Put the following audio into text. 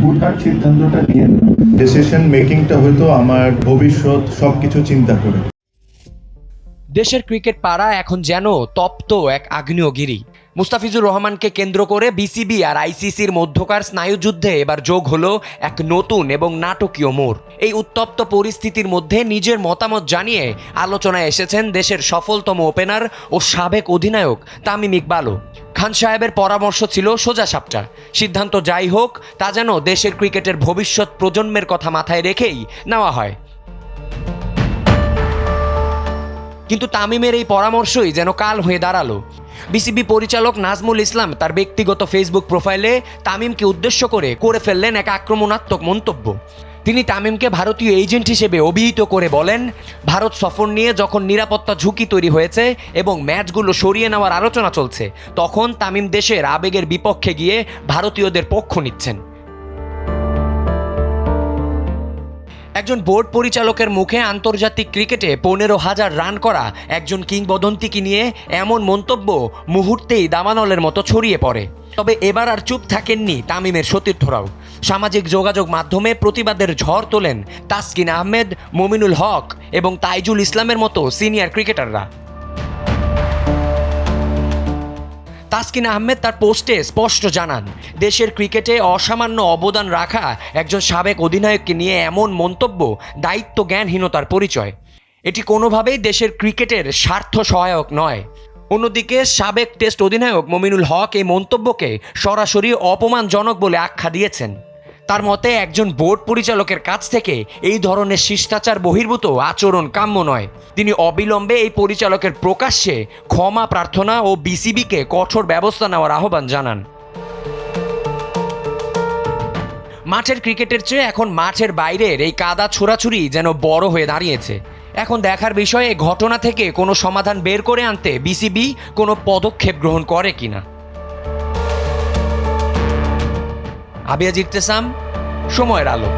হুটহাট সিদ্ধান্তটা নিয়ে না, ডিসিশন মেকিংটা হয়তো আমার ভবিষ্যৎ সবকিছু চিন্তা করে। দেশের ক্রিকেট পাড়া এখন যেন তপ্ত এক আগ্নেয়গিরি। মুস্তাফিজুর রহমানকে কেন্দ্র করে বিসিবি আর আইসিসির মধ্যকার স্নায়ুযুদ্ধে এবার যোগ হলো এক নতুন এবং নাটকীয় মোড়। এই উত্তপ্ত পরিস্থিতির মধ্যে নিজের মতামত জানিয়ে আলোচনায় এসেছেন দেশের সফলতম ওপেনার ও সাবেক অধিনায়ক তামিম ইকবালও। খান সাহেবের পরামর্শ ছিল সোজা সাপটা, সিদ্ধান্ত যাই হোক তা যেন দেশের ক্রিকেটের ভবিষ্যৎ প্রজন্মের কথা মাথায় রেখেই নেওয়া হয়। কিন্তু তামিমের এই পরামর্শই যেন কাল হয়ে দাঁড়ালো। বিসিবি পরিচালক নাজমুল ইসলাম তার ব্যক্তিগত ফেসবুক প্রোফাইলে তামিমকে উদ্দেশ্য করে ফেললেন এক আক্রমণাত্মক মন্তব্য। তিনি তামিমকে ভারতীয় এজেন্ট হিসেবে অভিহিত করে বলেন, ভারত সফর নিয়ে যখন নিরাপত্তা ঝুঁকি তৈরি হয়েছে এবং ম্যাচগুলো সরিয়ে নেওয়ার আলোচনা চলছে, তখন তামিম দেশের আবেগের বিপক্ষে গিয়ে ভারতীয়দের পক্ষ নিচ্ছেন। একজন বোর্ড পরিচালকের মুখে আন্তর্জাতিক ক্রিকেটে 15,000 রান করা একজন কিংবদন্তিকে নিয়ে এমন মন্তব্য মুহূর্তেই দাবানলের মতো ছড়িয়ে পড়ে। তবে এবার আর চুপ থাকেননি তামিমের সতীর্থরাও। সামাজিক যোগাযোগ মাধ্যমে প্রতিবাদের ঝড় তোলেন তাসকিন আহমেদ, মমিনুল হক এবং তাইজুল ইসলামের মতো সিনিয়র ক্রিকেটাররা। তাসকিন আহমেদ তার পোস্টে স্পষ্ট জানান, দেশের ক্রিকেটে অসামান্য অবদান রাখা একজন সাবেক অধিনায়ককে নিয়ে এমন মন্তব্য দায়িত্ব জ্ঞানহীনতার পরিচয়। এটি কোনোভাবেই দেশের ক্রিকেটের স্বার্থ সহায়ক নয়। অন্যদিকে সাবেক টেস্ট অধিনায়ক মমিনুল হক এই মন্তব্যকে সরাসরি অপমানজনক বলে আখ্যা দিয়েছেন। তার মতে একজন বোর্ড পরিচালকের কাছ থেকে এই ধরনের শিষ্টাচার বহির্ভূত আচরণ কাম্য নয়। তিনি অবিলম্বে এই পরিচালকের প্রকাশ্যে ক্ষমা প্রার্থনা ও বিসিবিকে কঠোর ব্যবস্থা নেওয়ার আহ্বান জানান। মাঠের ক্রিকেটের চেয়ে এখন মাঠের বাইরের এই কাদা ছোড়াছুরি যেন বড় হয়ে দাঁড়িয়েছে। এখন দেখার বিষয়ে ঘটনা থেকে কোনো সমাধান বের করে আনতে বিসিবি কোনো পদক্ষেপ গ্রহণ করে কিনা। আবিয়াজ ইরতেসাম, সময়ের আলো।